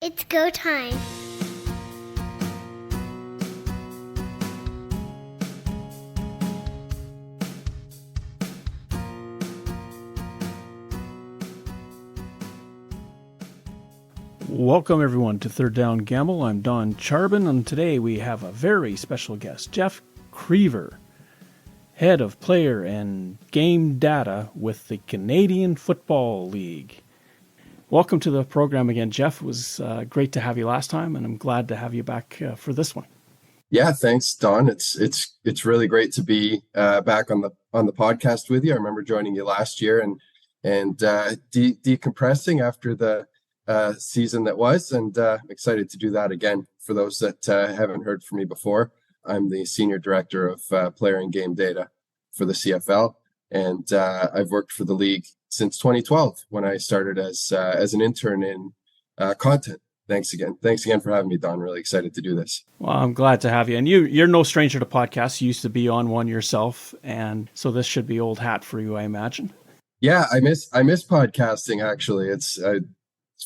It's go time. Welcome everyone to Third Down Gamble. I'm Don Charbon, and today we have a very special guest, Jeff Krever, head of player and game data with the Canadian Football League. Welcome to the program again, Jeff. It was great to have you last time, and I'm glad to have you back for this one. Yeah, thanks, Don. It's really great to be back on the podcast with you. I remember joining you last year and decompressing after the season that was, and excited to do that again. For those that haven't heard from me before, I'm the senior director of player and game data for the CFL, and I've worked for the league since 2012 when I started as an intern in content. Thanks again for having me, Don. Really excited to do this. Well, I'm glad to have you. And you're no stranger to podcasts. You used to be on one yourself, and so this should be old hat for you, I imagine. Yeah, I miss podcasting, actually. It's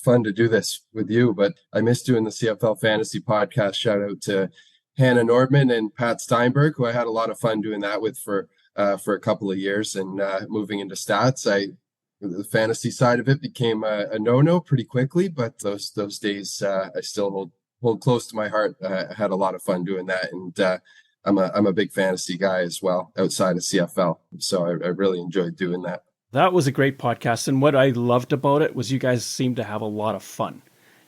fun to do this with you, but I miss doing the CFL Fantasy podcast. Shout out to Hannah Nordman and Pat Steinberg, who I had a lot of fun doing that with for a couple of years. And moving into stats, the fantasy side of it became a no-no pretty quickly, but those days I still hold close to my heart. I had a lot of fun doing that, and I'm a big fantasy guy as well outside of CFL, so I really enjoyed doing that. That was a great podcast, and what I loved about it was you guys seemed to have a lot of fun.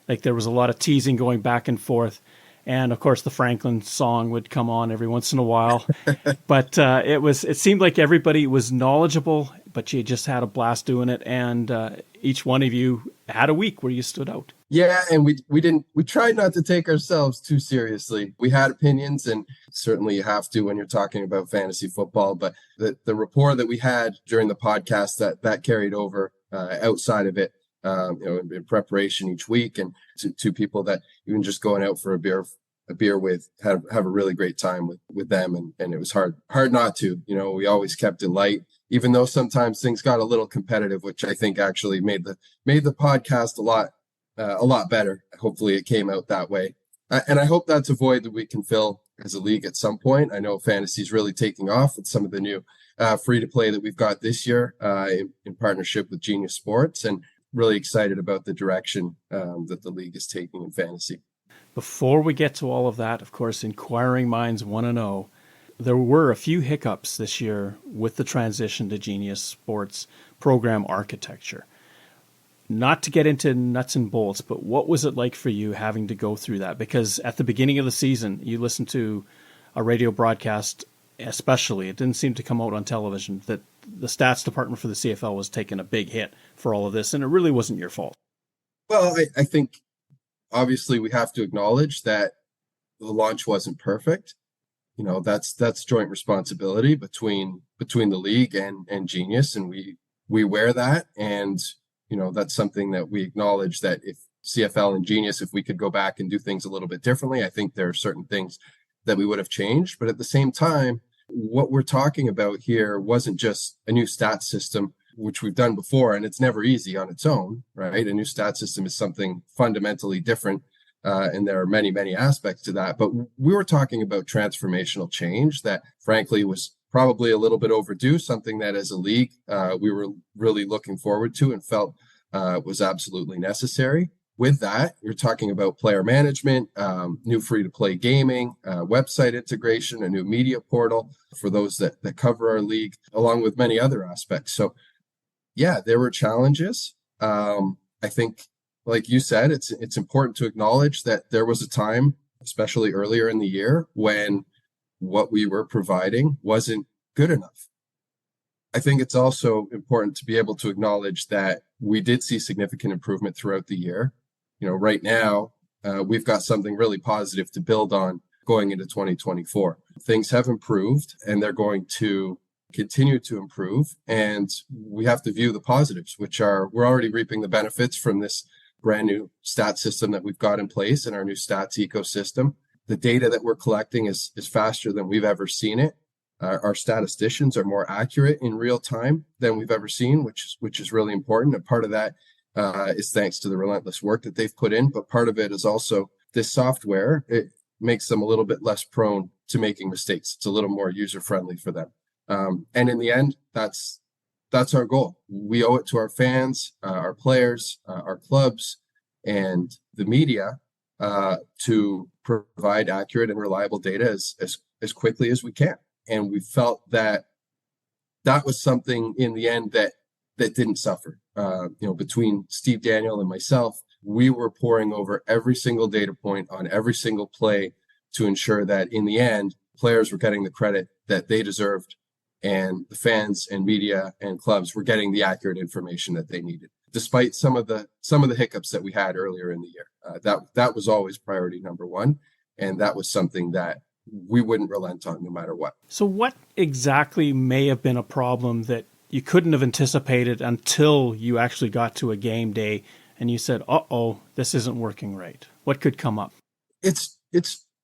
Like, there was a lot of teasing going back and forth, and of course the Franklin song would come on every once in a while. But it seemed like everybody was knowledgeable, but you just had a blast doing it, and each one of you had a week where you stood out. Yeah, and we tried not to take ourselves too seriously. We had opinions, and certainly you have to when you're talking about fantasy football, but the rapport that we had during the podcast that carried over outside of it, in preparation each week, and to people that even just going out for a beer with have a really great time with them, and it was hard not to. We always kept it light, even though sometimes things got a little competitive, which I think actually made the podcast a lot better. Hopefully it came out that way. And I hope that's a void that we can fill as a league at some point. I know fantasy is really taking off with some of the new free-to-play that we've got this year in partnership with GenuisSports, and really excited about the direction that the league is taking in fantasy. Before we get to all of that, of course, inquiring minds want to know, there were a few hiccups this year with the transition to GenuisSports program architecture. Not to get into nuts and bolts, but what was it like for you having to go through that? Because at the beginning of the season, you listened to a radio broadcast, especially, it didn't seem to come out on television, that the stats department for the CFL was taking a big hit for all of this, and it really wasn't your fault. Well, I think obviously we have to acknowledge that the launch wasn't perfect. That's joint responsibility between the league and Genius, and we wear that, and that's something that we acknowledge, that if CFL and Genius, if we could go back and do things a little bit differently, I think there are certain things that we would have changed. But at the same time, what we're talking about here wasn't just a new stat system, which we've done before, and it's never easy on its own, right? A new stat system is something fundamentally different, and there are many, many aspects to that. But we were talking about transformational change that, frankly, was probably a little bit overdue, something that as a league we were really looking forward to and felt was absolutely necessary. With that, you're talking about player management, new free-to-play gaming, website integration, a new media portal for those that cover our league, along with many other aspects. So, yeah, there were challenges. I think, like you said, it's important to acknowledge that there was a time, especially earlier in the year, when what we were providing wasn't good enough. I think it's also important to be able to acknowledge that we did see significant improvement throughout the year. Right now, we've got something really positive to build on going into 2024. Things have improved, and they're going to continue to improve. And we have to view the positives, which are we're already reaping the benefits from this brand new stat system that we've got in place in our new stats ecosystem. The data that we're collecting is faster than we've ever seen it. Our statisticians are more accurate in real time than we've ever seen, which is really important. And part of that is thanks to the relentless work that they've put in. But part of it is also this software. It makes them a little bit less prone to making mistakes. It's a little more user friendly for them. And in the end, that's our goal. We owe it to our fans, our players, our clubs, and the media to provide accurate and reliable data as quickly as we can. And we felt that was something in the end that didn't suffer. Between Steve Daniel and myself, we were poring over every single data point on every single play to ensure that in the end, players were getting the credit that they deserved, and the fans and media and clubs were getting the accurate information that they needed. Despite some of the hiccups that we had earlier in the year, that was always priority number one, and that was something that we wouldn't relent on no matter what. So what exactly may have been a problem that you couldn't have anticipated until you actually got to a game day and you said, uh-oh, this isn't working right? What could come up?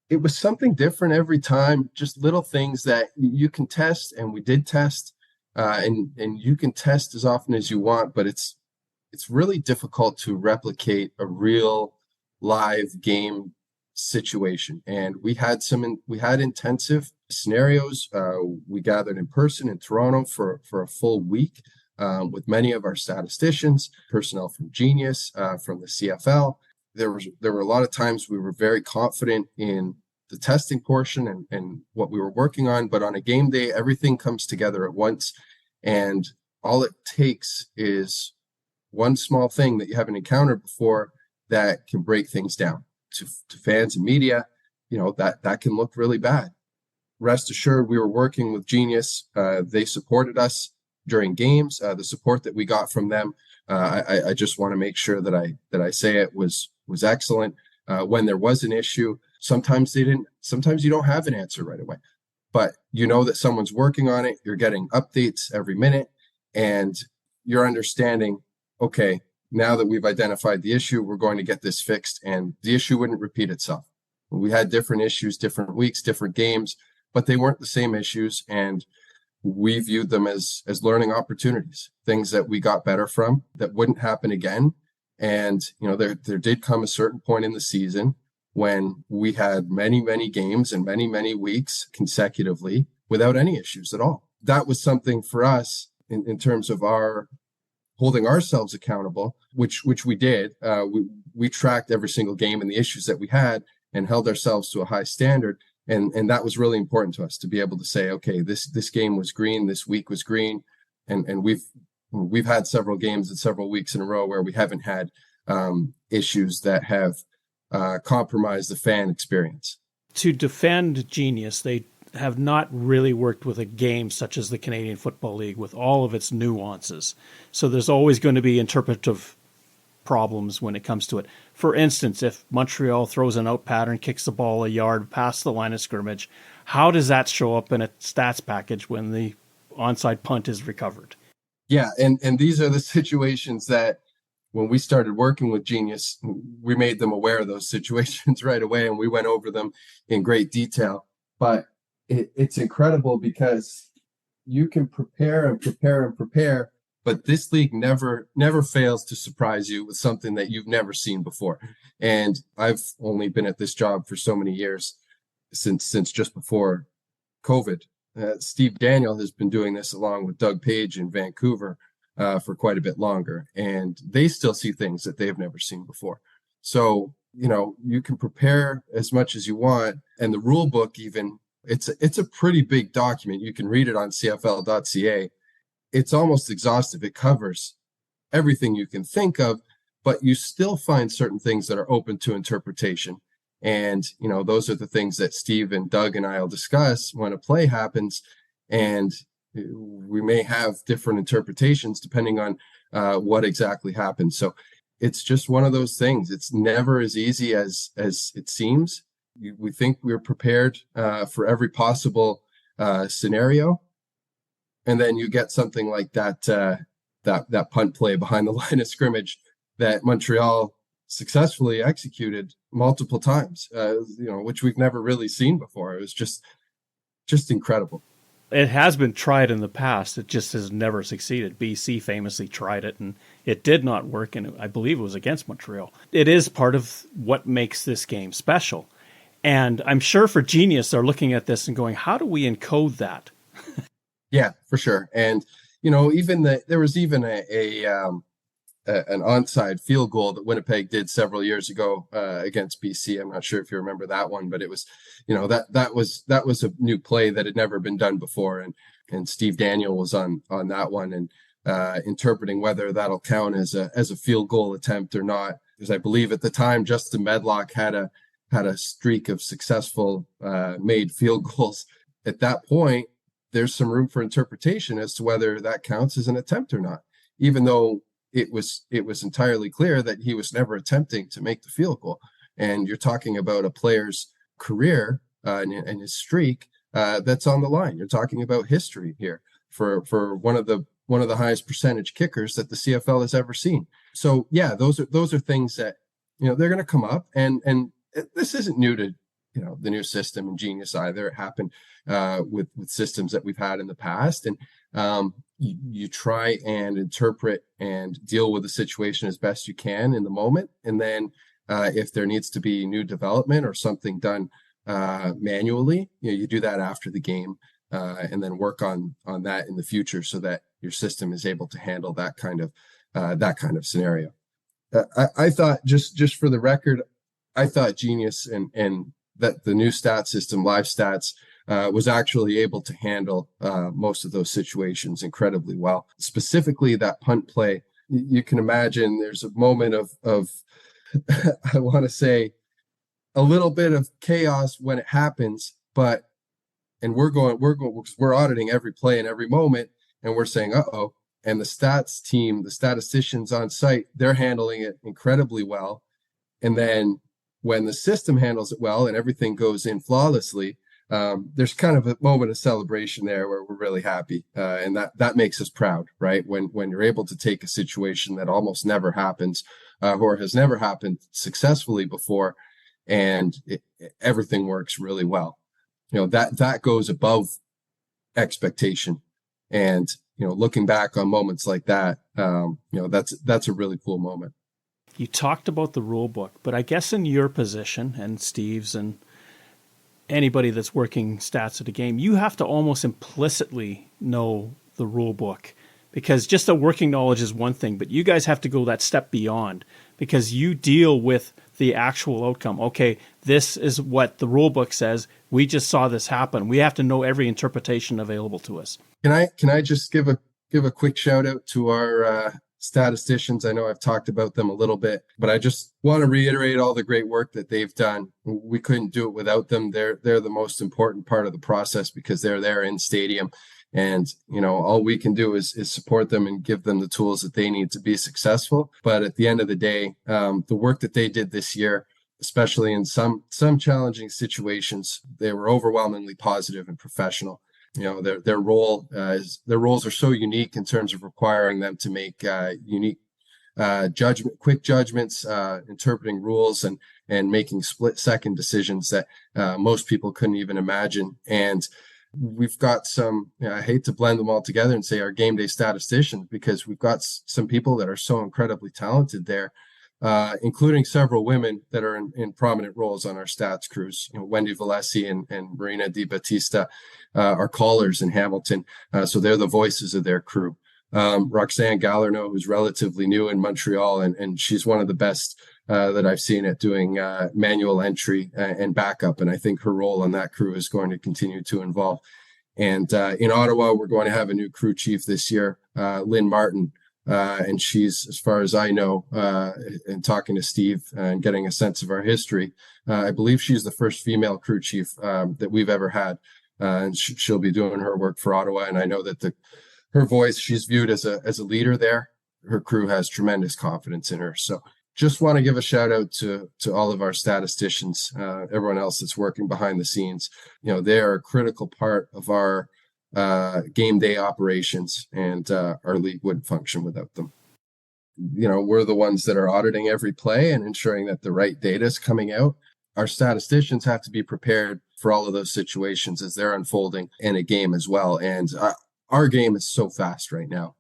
It was something different every time, just little things that you can test, and we did test, and you can test as often as you want, but it's really difficult to replicate a real live game situation. And we had intensive scenarios. We gathered in person in Toronto for a full week with many of our statisticians, personnel from Genius, from the CFL. There were a lot of times we were very confident in the testing portion and what we were working on, but on a game day, everything comes together at once, and all it takes is one small thing that you haven't encountered before that can break things down. To fans and media, that can look really bad. Rest assured, we were working with Genius. They supported us during games. The support that we got from them, I just want to make sure that I say it was excellent. When there was an issue, sometimes you don't have an answer right away, but you know that someone's working on it. You're getting updates every minute, and you're understanding, okay, now that we've identified the issue, we're going to get this fixed, and the issue wouldn't repeat itself. We had different issues, different weeks, different games, but they weren't the same issues, and we viewed them as learning opportunities, things that we got better from that wouldn't happen again. And there did come a certain point in the season when we had many, many games and many, many weeks consecutively without any issues at all. That was something for us in terms of our holding ourselves accountable, which we did. We tracked every single game and the issues that we had and held ourselves to a high standard. And that was really important to us to be able to say, okay, this game was green, this week was green. And we've had several games and several weeks in a row where we haven't had issues that have compromised the fan experience. To defend Genius, they have not really worked with a game such as the Canadian Football League with all of its nuances. So there's always going to be interpretive problems when it comes to it. For instance, if Montreal throws an out pattern, kicks the ball a yard past the line of scrimmage, how does that show up in a stats package when the onside punt is recovered? Yeah, and these are the situations that when we started working with Genius, we made them aware of those situations right away, and we went over them in great detail. But it's incredible because you can prepare and prepare and prepare, but this league never fails to surprise you with something that you've never seen before. And I've only been at this job for so many years, since just before COVID. Steve Daniel has been doing this along with Doug Page in Vancouver for quite a bit longer, and they still see things that they've never seen before. So, you can prepare as much as you want, and the rule book even, it's a pretty big document. You can read it on cfl.ca. It's almost exhaustive. It covers everything you can think of, but you still find certain things that are open to interpretation. And, those are the things that Steve and Doug and I will discuss when a play happens. And we may have different interpretations depending on what exactly happened. So it's just one of those things. It's never as easy as it seems. We think we're prepared for every possible scenario. And then you get something like that punt play behind the line of scrimmage that Montreal successfully executed multiple times, which we've never really seen before. It was just incredible. It has been tried in the past. It just has never succeeded. BC famously tried it, and it did not work, and I believe it was against Montreal. It is part of what makes this game special. And I'm sure for Genius, they're looking at this and going, how do we encode that? Yeah, for sure. And, even there was even an onside field goal that Winnipeg did several years ago against BC. I'm not sure if you remember that one, but it was, that was a new play that had never been done before, and Steve Daniel was on that one and interpreting whether that'll count as a field goal attempt or not. Because I believe at the time Justin Medlock had a streak of successful made field goals. At that point, there's some room for interpretation as to whether that counts as an attempt or not, even though it was entirely clear that he was never attempting to make the field goal. And you're talking about a player's career and his streak that's on the line. You're talking about history here for one of the highest percentage kickers that the CFL has ever seen. So yeah, those are things that they're going to come up, and this isn't new to the new system in Genius either. It happened with systems that we've had in the past, and you try and interpret and deal with the situation as best you can in the moment, and then if there needs to be new development or something done manually, you do that after the game, and then work on that in the future so that your system is able to handle that kind of scenario. I thought, just for the record, I thought Genius and that the new stat system, LiveStats, was actually able to handle most of those situations incredibly well. Specifically, that punt play, you can imagine there's a moment of I want to say, a little bit of chaos when it happens, and we're auditing every play and every moment, and we're saying, uh-oh. And the stats team, the statisticians on site, they're handling it incredibly well. And then when the system handles it well and everything goes in flawlessly, there's kind of a moment of celebration there where we're really happy. And that makes us proud, right? When you're able to take a situation that almost never happens or has never happened successfully before, and everything works really well. That goes above expectation. And, looking back on moments like that, that's a really cool moment. You talked about the rule book, but I guess in your position and Steve's and anybody that's working stats at a game, you have to almost implicitly know the rule book, because just the working knowledge is one thing, but you guys have to go that step beyond because you deal with the actual outcome. Okay, this is what the rule book says. We just saw this happen. We have to know every interpretation available to us. Can I just give a quick shout out to our statisticians? I know I've talked about them a little bit, but I just want to reiterate all the great work that they've done. We couldn't do it without them. They're the most important part of the process because they're there in stadium, and all we can do is support them and give them the tools that they need to be successful. But at the end of the day, the work that they did this year, especially in some challenging situations, they were overwhelmingly positive and professional. Their roles are so unique in terms of requiring them to make unique quick judgments, interpreting rules and making split-second decisions that most people couldn't even imagine. And we've got some, I hate to blend them all together and say our game day statisticians, because we've got some people that are so incredibly talented there, including several women that are in prominent roles on our stats crews. Wendy Valesi and Marina Di Battista are callers in Hamilton, so they're the voices of their crew. Roxanne Gallerno, who's relatively new in Montreal, and she's one of the best that I've seen at doing manual entry and backup, and I think her role on that crew is going to continue to evolve. And in Ottawa, we're going to have a new crew chief this year, Lynn Martin. And she's, as far as I know, and talking to Steve and getting a sense of our history, I believe she's the first female crew chief that we've ever had. And she'll be doing her work for Ottawa. And I know that her voice, she's viewed as a leader there. Her crew has tremendous confidence in her. So just want to give a shout out to all of our statisticians, everyone else that's working behind the scenes. They are a critical part of our game day operations, and our league wouldn't function without them. We're the ones that are auditing every play and ensuring that the right data is coming out. Our statisticians have to be prepared for all of those situations as they're unfolding in a game as well. And our game is so fast right now.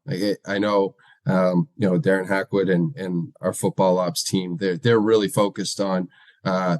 I know, Darren Hackwood and our football ops team, they're really focused on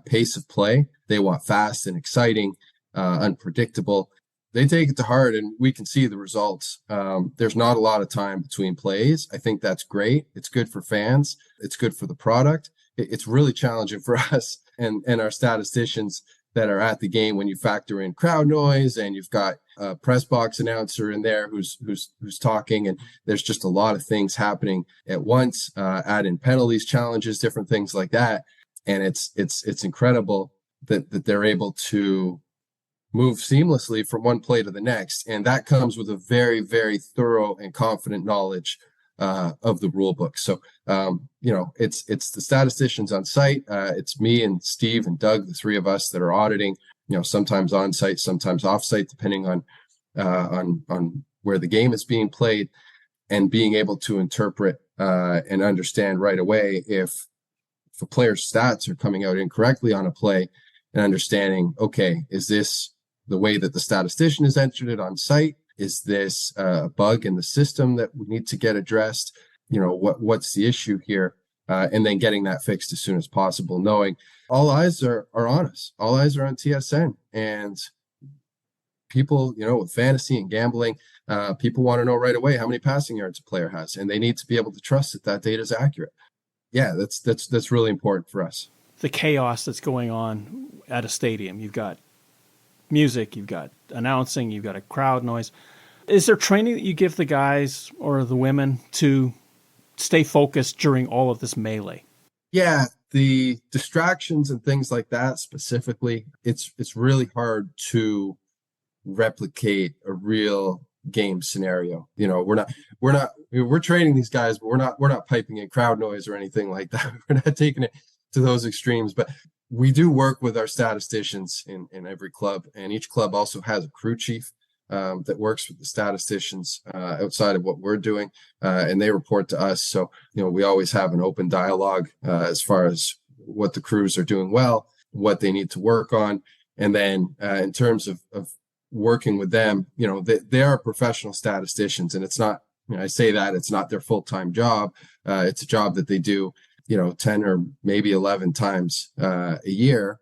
pace of play. They want fast and exciting, unpredictable. They take it to heart, and we can see the results. There's not a lot of time between plays. I think that's great. It's good for fans. It's good for the product. It's really challenging for us and our statisticians that are at the game when you factor in crowd noise and you've got a press box announcer in there who's talking, and there's just a lot of things happening at once. Add in penalties, challenges, different things like that, and it's incredible that they're able to move seamlessly from one play to the next, and that comes with a very, very thorough and confident knowledge of the rule book. So it's the statisticians on site. It's me and Steve and Doug, the three of us that are auditing. Sometimes on site, sometimes off site, depending on where the game is being played, and being able to interpret and understand right away if a player's stats are coming out incorrectly on a play, and understanding, okay, is this the way that the statistician has entered it on site? Is this a bug in the system that we need to get addressed? What's the issue here? And then getting that fixed as soon as possible, knowing all eyes are on us. All eyes are on TSN. And people, with fantasy and gambling, people want to know right away how many passing yards a player has, and they need to be able to trust that data is accurate. Yeah, that's really important for us. The chaos that's going on at a stadium. You've got music, you've got announcing, you've got a crowd noise. Is there training that you give the guys or the women to stay focused during all of this melee? Yeah, the distractions and things like that specifically, it's really hard to replicate a real game scenario. We're training these guys, but we're not piping in crowd noise or anything like that. We're not taking it to those extremes, but we do work with our statisticians in every club, and each club also has a crew chief that works with the statisticians outside of what we're doing, and they report to us. So, we always have an open dialogue as far as what the crews are doing well, what they need to work on. And then in terms of working with them, they are professional statisticians, and it's not, I say that it's not their full-time job. It's a job that they do 10 or maybe 11 times a year,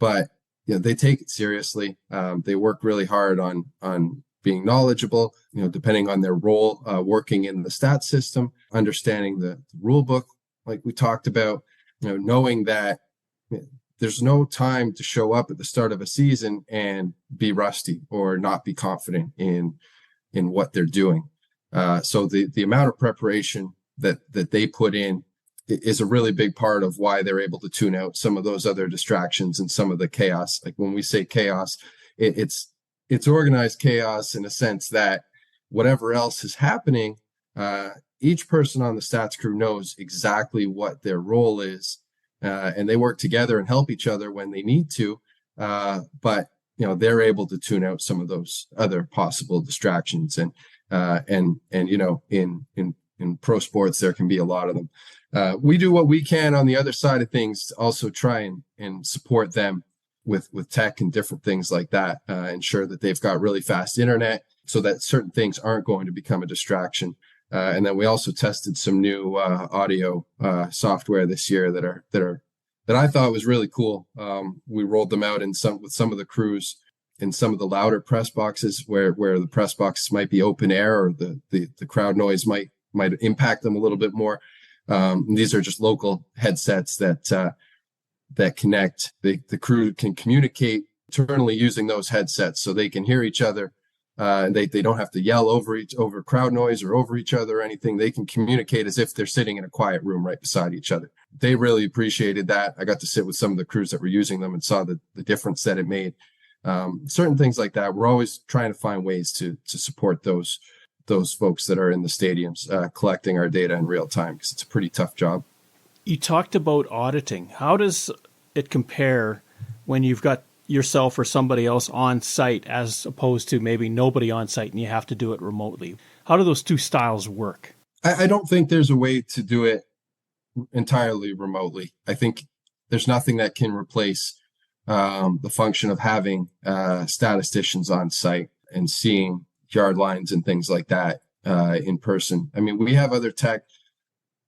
but they take it seriously. They work really hard on being knowledgeable, depending on their role, working in the stat system, understanding the rule book, like we talked about, knowing that there's no time to show up at the start of a season and be rusty or not be confident in what they're doing. So the amount of preparation that they put in is a really big part of why they're able to tune out some of those other distractions and some of the chaos. Like when we say chaos, it's organized chaos in a sense that whatever else is happening, each person on the stats crew knows exactly what their role is, and they work together and help each other when they need to. But they're able to tune out some of those other possible distractions, and in pro sports there can be a lot of them. We do what we can on the other side of things to also try and support them with tech and different things like that, ensure that they've got really fast internet so that certain things aren't going to become a distraction. And then we also tested some new audio software this year that I thought was really cool. We rolled them out with some of the crews in some of the louder press boxes where the press boxes might be open air, or the crowd noise might impact them a little bit more. These are just local headsets that connect. The crew can communicate internally using those headsets, so they can hear each other. And they don't have to yell over crowd noise or over each other or anything. They can communicate as if they're sitting in a quiet room right beside each other. They really appreciated that. I got to sit with some of the crews that were using them and saw the difference that it made. Certain things like that. We're always trying to find ways to support those folks that are in the stadiums, collecting our data in real time, because it's a pretty tough job. You talked about auditing. How does it compare when you've got yourself or somebody else on site as opposed to maybe nobody on site and you have to do it remotely? How do those two styles work? I don't think there's a way to do it entirely remotely. I think there's nothing that can replace the function of having statisticians on site and seeing yard lines and things like that in person. I mean, we have other tech,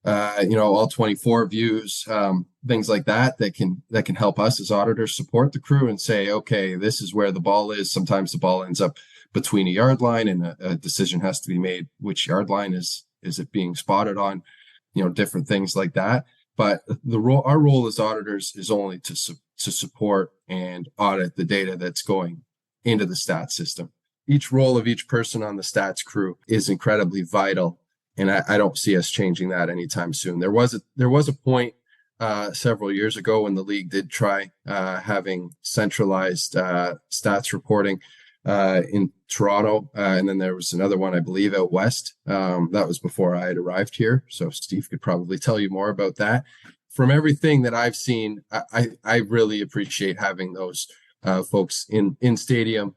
all 24 views, things like that can help us as auditors support the crew and say, okay, this is where the ball is. Sometimes the ball ends up between a yard line, and a decision has to be made. Which yard line is it being spotted on? Different things like that. But our role as auditors is only to support and audit the data that's going into the stats system. Each role of each person on the stats crew is incredibly vital, and I don't see us changing that anytime soon. There was a point several years ago when the league did try having centralized stats reporting in Toronto, and then there was another one, I believe, out west. That was before I had arrived here, so Steve could probably tell you more about that. From everything that I've seen, I really appreciate having those folks in stadium,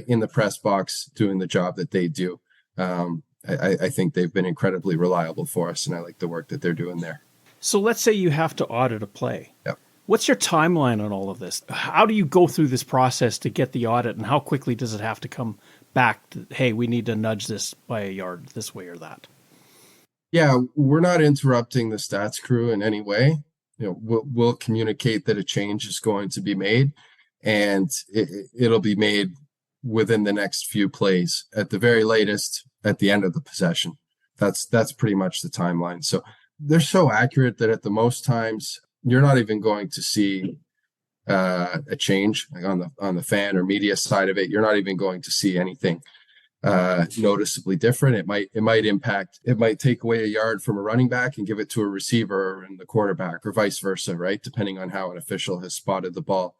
in the press box, doing the job that they do. I think they've been incredibly reliable for us, and I like the work that they're doing there. So let's say you have to audit a play. Yep. What's your timeline on all of this? How do you go through this process to get the audit, and how quickly does it have to come back to, hey, we need to nudge this by a yard this way or that? Yeah, we're not interrupting the stats crew in any way. We'll communicate that a change is going to be made, and it'll be made within the next few plays, at the very latest at the end of the possession. That's pretty much the timeline. So they're so accurate that at the most times you're not even going to see a change, like on the fan or media side of it. You're not even going to see anything noticeably different. It might take away a yard from a running back and give it to a receiver and the quarterback, or vice versa, right? Depending on how an official has spotted the ball.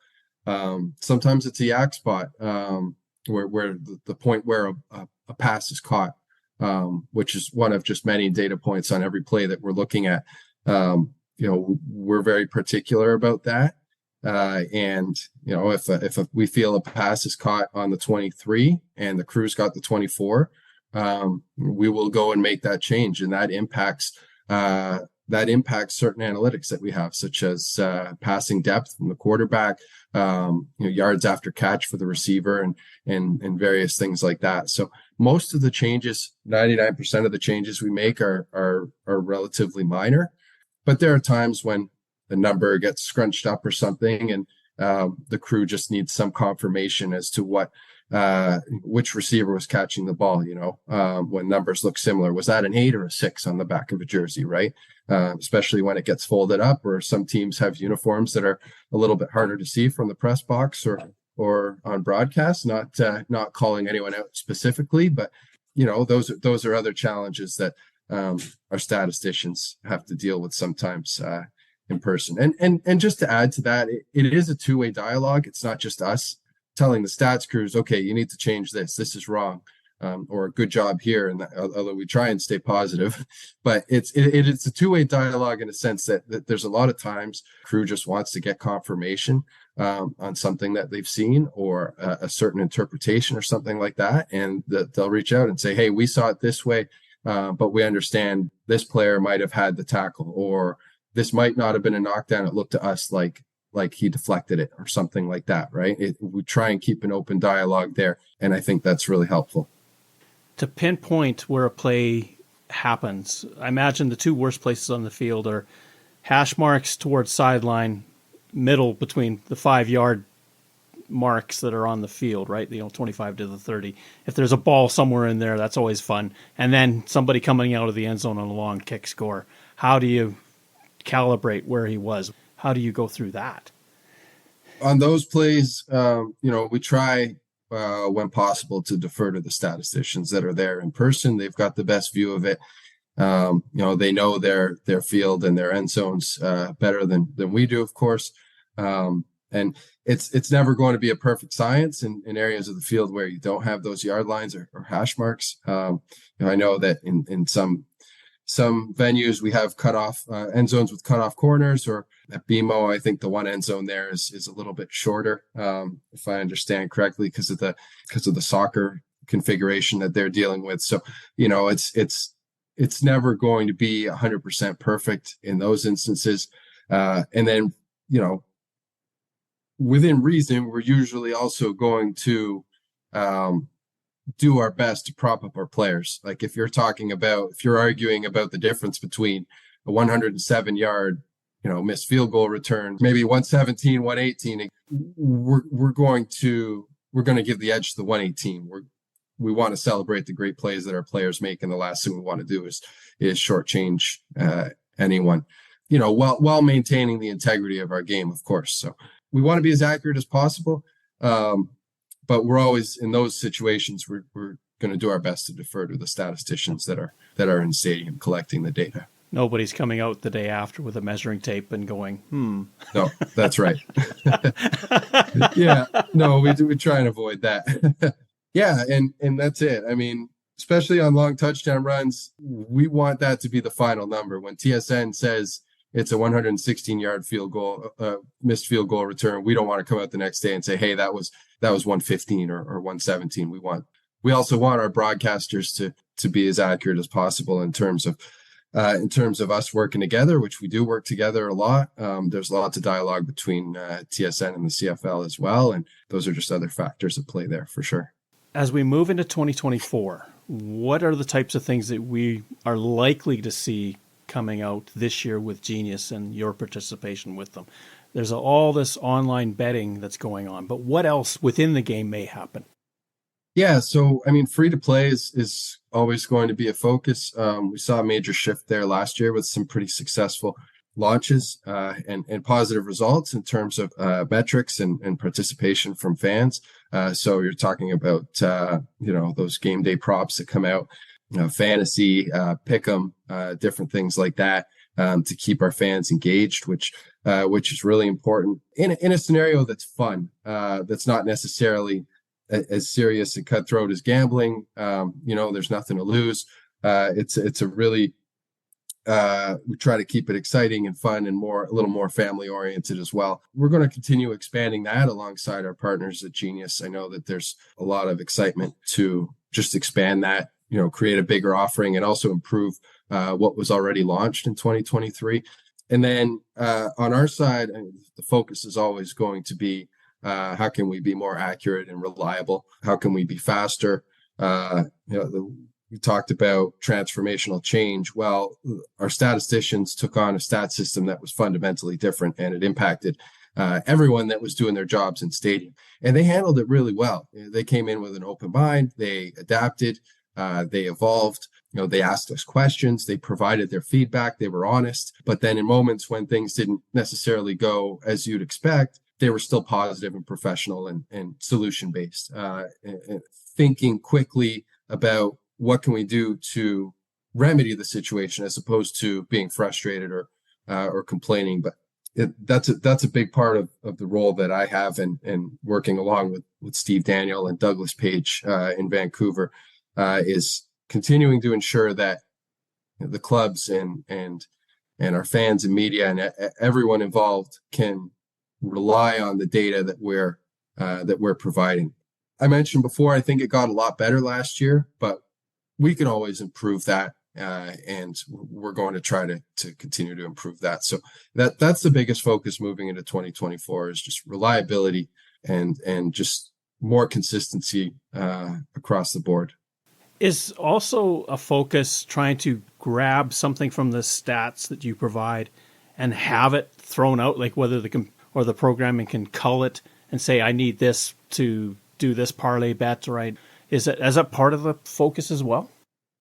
Sometimes it's a yak spot, where the point where a pass is caught, which is one of just many data points on every play that we're looking at. We're very particular about that. And if we feel a pass is caught on the 23 and the crew's got the 24, we will go and make that change, and that impacts certain analytics that we have, such as passing depth from the quarterback, yards after catch for the receiver, and various things like that. So most of the changes, 99% of the changes we make are relatively minor, but there are times when the number gets scrunched up or something, and the crew just needs some confirmation as to which receiver was catching the ball. When numbers look similar, was that an 8 or a 6 on the back of a jersey, right? Especially when it gets folded up, or some teams have uniforms that are a little bit harder to see from the press box or on broadcast. Not calling anyone out specifically, but those are other challenges that our statisticians have to deal with sometimes in person. And just to add to that, it is a two-way dialogue. It's not just us telling the stats crews, okay, you need to change this is wrong, or good job here. And although we try and stay positive, but it's a two-way dialogue in a sense that there's a lot of times crew just wants to get confirmation on something that they've seen, or a certain interpretation or something like that, and they'll reach out and say, hey, we saw it this way, but we understand this player might have had the tackle, or this might not have been a knockdown. It looked to us like he deflected it, or something like that, right? We try and keep an open dialogue there, and I think that's really helpful. To pinpoint where a play happens, I imagine the two worst places on the field are hash marks towards sideline, middle between the 5-yard marks that are on the field, right? 25 to the 30. If there's a ball somewhere in there, that's always fun. And then somebody coming out of the end zone on a long kick score. How do you calibrate where he was? How do you go through that? On those plays, we try when possible to defer to the statisticians that are there in person. They've got the best view of it. They know their field and their end zones better than we do, of course. And it's never going to be a perfect science in areas of the field where you don't have those yard lines or hash marks. I know that in some venues we have cutoff end zones with cutoff corners, or at BMO, I think the one end zone there is a little bit shorter, if I understand correctly, because of the soccer configuration that they're dealing with. So, it's never going to be 100% perfect in those instances. And then, within reason, we're usually also going to do our best to prop up our players. Like if you're arguing about the difference between a 107-yard, missed field goal return, maybe 117, 118, we're going to give the edge to the 118. We want to celebrate the great plays that our players make, and the last thing we want to do is shortchange anyone, while maintaining the integrity of our game, of course. So we want to be as accurate as possible, but we're always in those situations. We're going to do our best to defer to the statisticians that are in stadium collecting the data. Nobody's coming out the day after with a measuring tape and going, No, that's right. Yeah, no, we try and avoid that. Yeah, and that's it. I mean, especially on long touchdown runs, we want that to be the final number. When TSN says it's a 116-yard field goal, missed field goal return, we don't want to come out the next day and say, hey, that was 115 or 117. We also want our broadcasters to be as accurate as possible in terms of us working together, which we do work together a lot. There's lots of dialogue between TSN and the CFL as well, and those are just other factors at play there for sure. As we move into 2024, what are the types of things that we are likely to see coming out this year with Genius and your participation with them? There's all this online betting that's going on, but what else within the game may happen? Yeah, so I mean, free to play is always going to be a focus. We saw a major shift there last year with some pretty successful launches and positive results in terms of metrics and participation from fans. So you're talking about those game day props that come out, fantasy, pick'em, different things like that, to keep our fans engaged, which is really important in a scenario that's fun, that's not necessarily as serious and cutthroat as gambling. There's nothing to lose. It's a really we try to keep it exciting and fun and a little more family oriented as well. We're going to continue expanding that alongside our partners at Genius. I know that there's a lot of excitement to just expand that, create a bigger offering and also improve what was already launched in 2023. And then on our side, the focus is always going to be how can we be more accurate and reliable? How can we be faster? We talked about transformational change. Well, our statisticians took on a stat system that was fundamentally different, and it impacted everyone that was doing their jobs in stadium. And they handled it really well. They came in with an open mind. They adapted. They evolved. They asked us questions. They provided their feedback. They were honest. But then in moments when things didn't necessarily go as you'd expect, they were still positive and professional and solution-based, and thinking quickly about what can we do to remedy the situation as opposed to being frustrated or complaining. But that's a big part of the role that I have and working along with Steve Daniel and Douglas Page in Vancouver, is continuing to ensure that the clubs and our fans and media and everyone involved can rely on the data that we're providing. I mentioned before, I think it got a lot better last year, but we can always improve that, and we're going to try to continue to improve that. So that's the biggest focus moving into 2024 is just reliability and just more consistency across the board. Is also a focus trying to grab something from the stats that you provide and have it thrown out, like whether the programming can cull it and say, I need this to do this parlay bet, right? Is that part of the focus as well?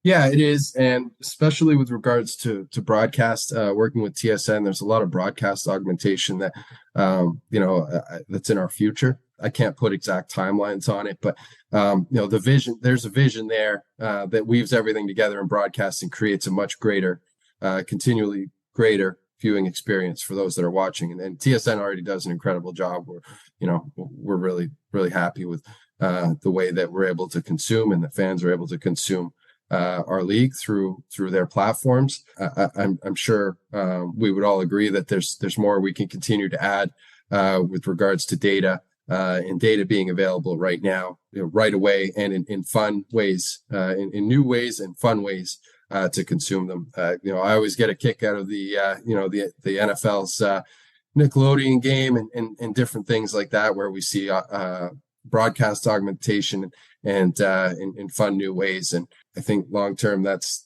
Yeah, it is. And especially with regards to broadcast, working with TSN, there's a lot of broadcast augmentation that, that's in our future. I can't put exact timelines on it, but, there's a vision there that weaves everything together in broadcast and creates a much greater, continually greater viewing experience for those that are watching. And TSN already does an incredible job. We're really, really happy with the way that we're able to consume and the fans are able to consume our league through their platforms. I'm sure we would all agree that there's more we can continue to add with regards to data and data being available right now, right away, and in fun ways, in new ways and fun ways to consume them. I always get a kick out of the NFL's Nickelodeon game and different things like that, where we see broadcast augmentation and in fun new ways. And I think long term, that's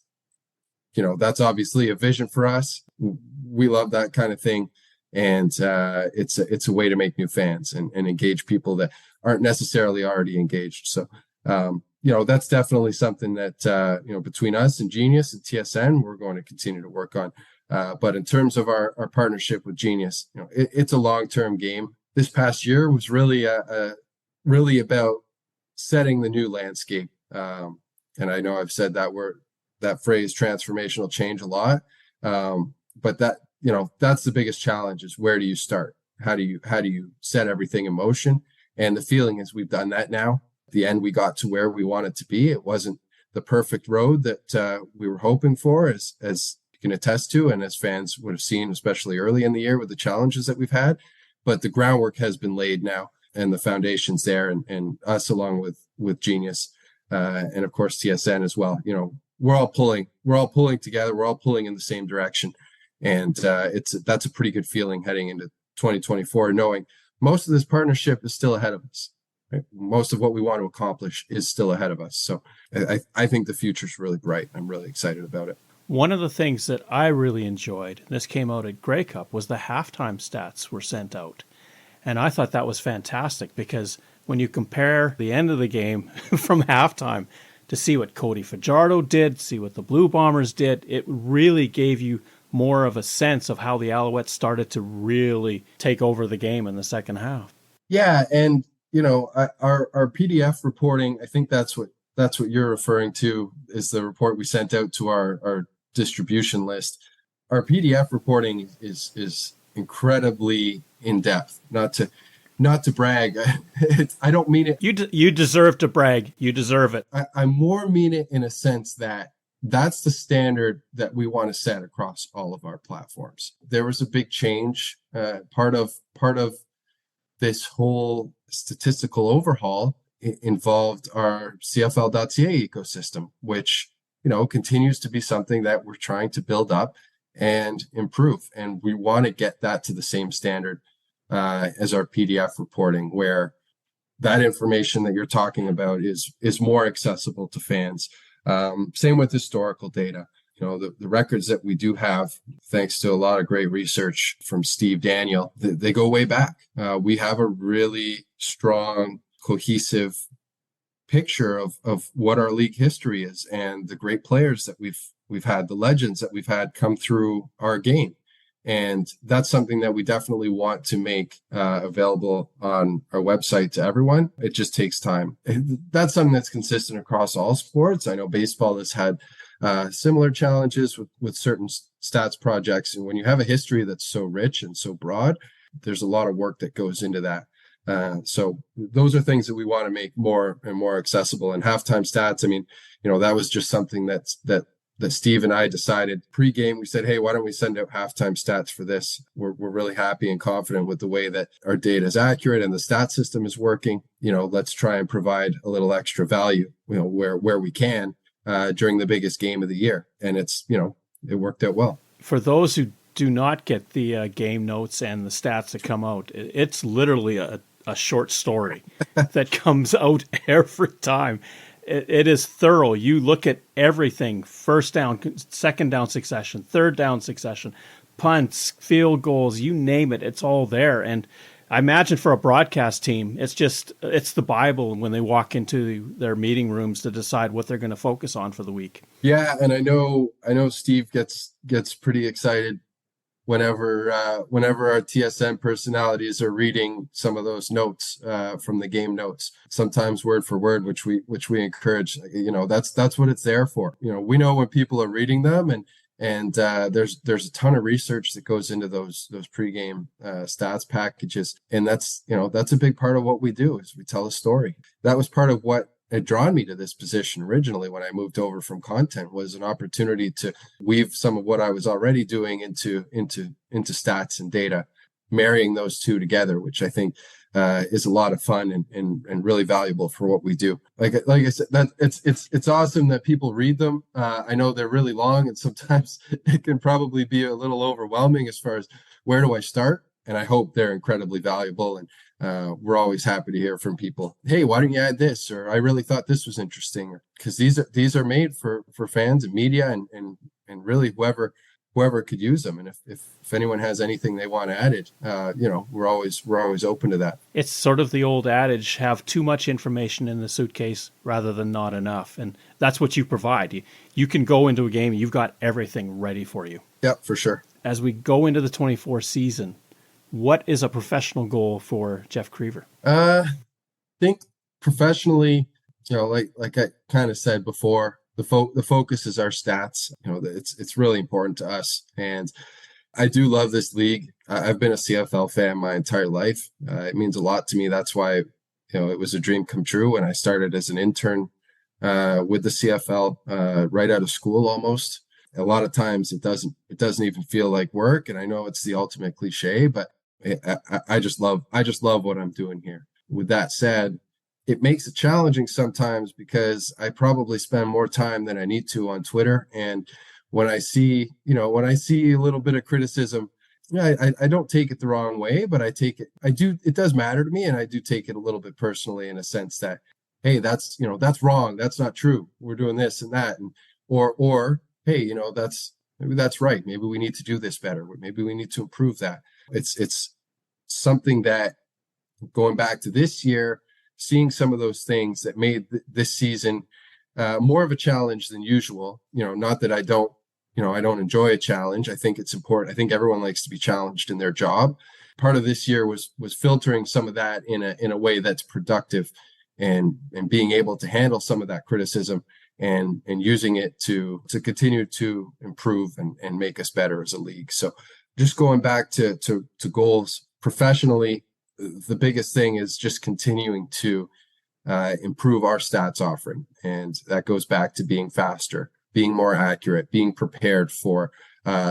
obviously a vision for us. We love that kind of thing. And it's a way to make new fans and engage people that aren't necessarily already engaged. So, that's definitely something that, between us and Genius and TSN, we're going to continue to work on. But in terms of our partnership with Genius, it's a long-term game. This past year was really really about setting the new landscape. And I know I've said that phrase transformational change a lot. But that's the biggest challenge, is where do you start? How do you set everything in motion? And the feeling is we've done that now. At the end, we got to where we wanted to be. It wasn't the perfect road that we were hoping for, as you can attest to, and as fans would have seen, especially early in the year with the challenges that we've had. But the groundwork has been laid now, and the foundation's there, and us along with Genius, and of course TSN as well. We're all pulling together. We're all pulling in the same direction. And that's a pretty good feeling heading into 2024, knowing most of this partnership is still ahead of us. Right? Most of what we want to accomplish is still ahead of us. So I think the future's really bright. I'm really excited about it. One of the things that I really enjoyed, and this came out at Grey Cup, was the halftime stats were sent out. And I thought that was fantastic, because when you compare the end of the game from halftime to see what Cody Fajardo did, see what the Blue Bombers did, it really gave you more of a sense of how the Alouettes started to really take over the game in the second half. Yeah, and our PDF reporting, I think that's what you're referring to, is the report we sent out to our distribution list. Our PDF reporting is incredibly in depth. Not to brag, I don't mean it. You deserve to brag. You deserve it. I more mean it in a sense that that's the standard that we want to set across all of our platforms. There was a big change. Part of this whole statistical overhaul involved our CFL.ca ecosystem, which continues to be something that we're trying to build up and improve. And we want to get that to the same standard as our PDF reporting, where that information that you're talking about is more accessible to fans. Same with historical data. The records that we do have, thanks to a lot of great research from Steve Daniel, they go way back. We have a really strong, cohesive picture of what our league history is, and the great players that we've had, the legends that we've had come through our game. And that's something that we definitely want to make available on our website to everyone. It just takes time. That's something that's consistent across all sports. I know baseball has had similar challenges with certain stats projects. And when you have a history that's so rich and so broad, there's a lot of work that goes into that. So those are things that we want to make more and more accessible. And halftime stats, I mean, that was just something that Steve and I decided pre-game. We said, hey, why don't we send out halftime stats for this? We're really happy and confident with the way that our data is accurate and the stat system is working. Let's try and provide a little extra value, where we can during the biggest game of the year. And it worked out well. For those who do not get the game notes and the stats that come out, it's literally a short story that comes out every time. It is thorough. You look at everything: first down, second down succession, third down succession, punts, field goals, you name it. It's all there. And I imagine for a broadcast team, it's the Bible when they walk into their meeting rooms to decide what they're going to focus on for the week. Yeah, and I know Steve gets pretty excited whenever our TSN personalities are reading some of those notes from the game notes, sometimes word for word, which we encourage. That's what it's there for. We know when people are reading them, and there's a ton of research that goes into those pregame stats packages, and that's a big part of what we do, is we tell a story. That was part of what had drawn me to this position originally when I moved over from content, was an opportunity to weave some of what I was already doing into stats and data, marrying those two together, which I think is a lot of fun and really valuable for what we do. Like I said, that it's awesome that people read them. I know they're really long, and sometimes it can probably be a little overwhelming as far as where do I start. I hope they're incredibly valuable. And we're always happy to hear from people. Hey, why don't you add this? Or I really thought this was interesting. Because these are made for fans and media and really whoever could use them. And if anyone has anything they want added, we're always open to that. It's sort of the old adage, have too much information in the suitcase rather than not enough. And that's what you provide. You can go into a game and you've got everything ready for you. Yep, for sure. As we go into the 24 season, what is a professional goal for Jeff Krever? I think professionally, like I kind of said before, the focus is our stats. It's really important to us, and I do love this league. I've been a CFL fan my entire life. It means a lot to me. That's why it was a dream come true when I started as an intern with the CFL right out of school almost. A lot of times it doesn't even feel like work, and I know it's the ultimate cliche, but I just love what I'm doing here. With that said, it makes it challenging sometimes because I probably spend more time than I need to on Twitter. And when I see a little bit of criticism, I don't take it the wrong way, but it does matter to me. And I do take it a little bit personally in a sense that, hey, that's wrong. That's not true. We're doing this and that. And, or, hey, maybe that's right. Maybe we need to do this better. Maybe we need to improve that. It's something that, going back to this year, seeing some of those things that made this season more of a challenge than usual. Not that I don't enjoy a challenge. I think it's important. I think everyone likes to be challenged in their job. Part of this year was filtering some of that in a way that's productive, and being able to handle some of that criticism and using it to continue to improve and make us better as a league. So just going back to goals professionally, the biggest thing is just continuing to improve our stats offering. And that goes back to being faster, being more accurate, being prepared for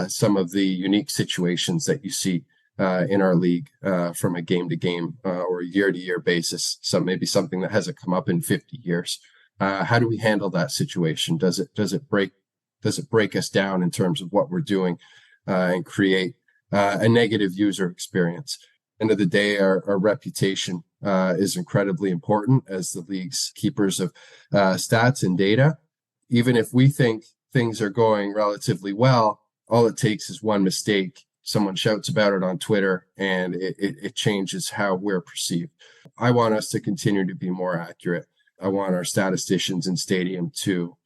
some of the unique situations that you see in our league from a game to game or a year to year basis. Maybe something that hasn't come up in 50 years. How do we handle that situation? Does it break us down in terms of what we're doing and create a negative user experience? End of the day, our reputation is incredibly important as the league's keepers of stats and data. Even if we think things are going relatively well, all it takes is one mistake. Someone shouts about it on Twitter, and it changes how we're perceived. I want us to continue to be more accurate. I want our statisticians in stadium to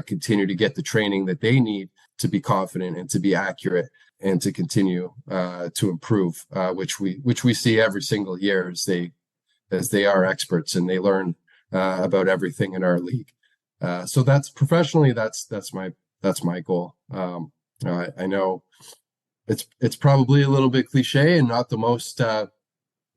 continue to get the training that they need to be confident and to be accurate and to continue to improve, which we see every single year as they are experts and they learn about everything in our league. So that's professionally, that's my goal. I know it's probably a little bit cliche and not the most.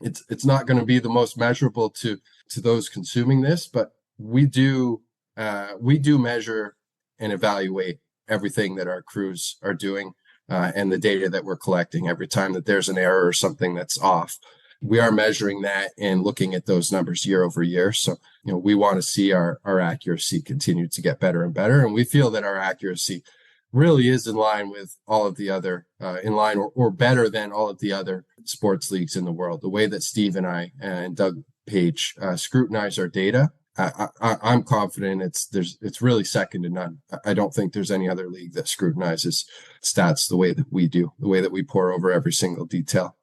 It's not going to be the most measurable to those consuming this, but we do measure and evaluate everything that our crews are doing. And the data that we're collecting every time that there's an error or something that's off. We are measuring that and looking at those numbers year over year. So, we want to see our accuracy continue to get better and better. And we feel that our accuracy really is in line with all of the other, or better than all of the other sports leagues in the world. The way that Steve and I and Doug Page scrutinize our data, I'm confident it's really second to none. I don't think there's any other league that scrutinizes stats the way that we do, the way that we pour over every single detail.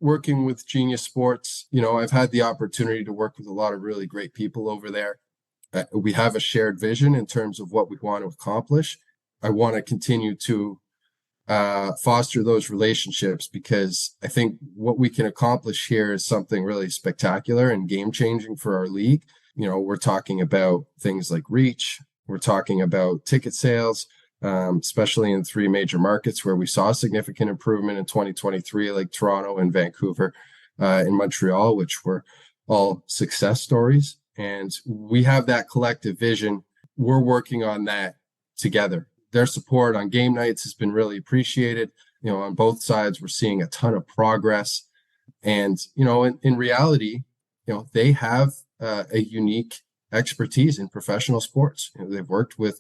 Working with GenuisSports, I've had the opportunity to work with a lot of really great people over there. We have a shared vision in terms of what we want to accomplish. I want to continue to foster those relationships because I think what we can accomplish here is something really spectacular and game-changing for our league. We're talking about things like reach. We're talking about ticket sales, especially in 3 major markets where we saw significant improvement in 2023, like Toronto and Vancouver and Montreal, which were all success stories. And we have that collective vision. We're working on that together. Their support on game nights has been really appreciated. On both sides, we're seeing a ton of progress. And, in reality, they have a unique expertise in professional sports. They've worked with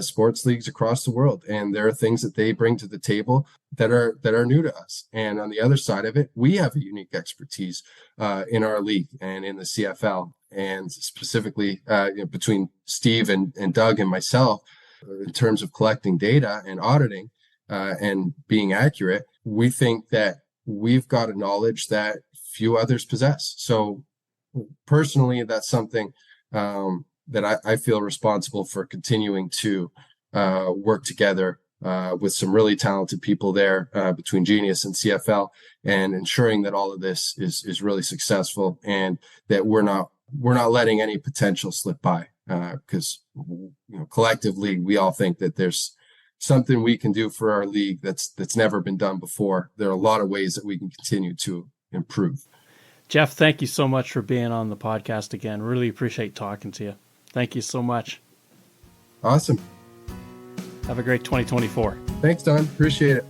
sports leagues across the world, and there are things that they bring to the table that are new to us. And on the other side of it, we have a unique expertise in our league and in the CFL, and specifically between Steve and Doug and myself, in terms of collecting data and auditing and being accurate. We think that we've got a knowledge that few others possess. So personally, that's something that I feel responsible for continuing to work together with some really talented people there between Genius and CFL, and ensuring that all of this is really successful, and that we're not letting any potential slip by, because collectively we all think that there's something we can do for our league that's never been done before. There are a lot of ways that we can continue to improve. Jeff, thank you so much for being on the podcast again. Really appreciate talking to you. Thank you so much. Awesome. Have a great 2024. Thanks, Don. Appreciate it.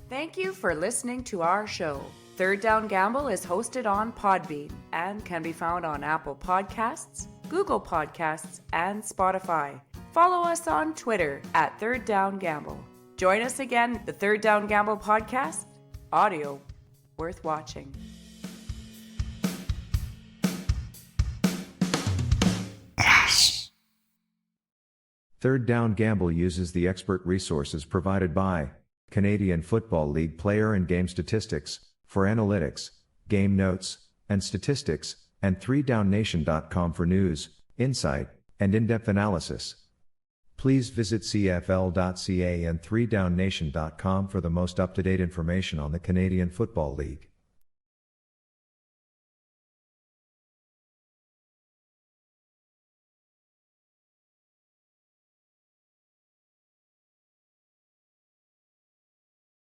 Thank you for listening to our show. Third Down Gamble is hosted on Podbean and can be found on Apple Podcasts, Google Podcasts, and Spotify. Follow us on Twitter at Third Down Gamble. Join us again, the Third Down Gamble podcast, audio worth watching. Third Down Gamble uses the expert resources provided by Canadian Football League player and game statistics for analytics, game notes, and statistics, and 3downnation.com for news, insight, and in-depth analysis. Please visit cfl.ca and 3downnation.com for the most up-to-date information on the Canadian Football League.